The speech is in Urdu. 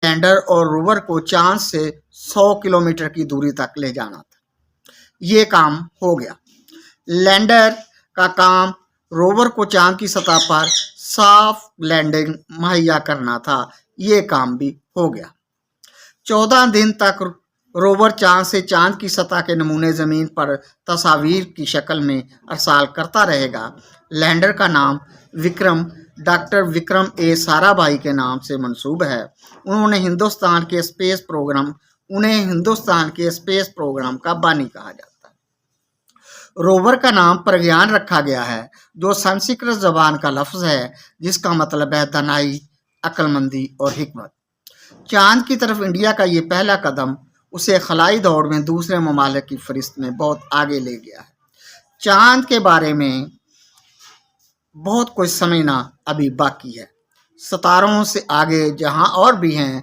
لینڈر اور روور کو چاند سے 100 کلومیٹر کی دوری تک لے جانا تھا۔ یہ کام ہو گیا۔ لینڈر کا کام روور کو چاند کی سطح پر صاف لینڈنگ مہیا کرنا تھا۔ یہ کام بھی ہو گیا۔ 14 دن تک روور چاند سے چاند کی سطح کے نمونے زمین پر تصاویر کی شکل میں ارسال کرتا رہے گا۔ لینڈر کا نام وکرم ڈاکٹر وکرم اے سارا بھائی کے نام سے منسوب ہے۔ انہیں ہندوستان کے اسپیس پروگرام کا بانی کہا جاتا ہے۔ روور کا نام پرگیان رکھا گیا ہے، جو سنسکرت زبان کا لفظ ہے جس کا مطلب ہے دانائی، عقل مندی اور حکمت۔ چاند کی طرف انڈیا کا یہ پہلا قدم اسے خلائی دوڑ میں دوسرے ممالک کی فہرست میں بہت آگے لے گیا ہے۔ چاند کے بارے میں بہت کچھ سمجھنا ابھی باقی ہے۔ ستاروں سے آگے جہاں اور بھی ہیں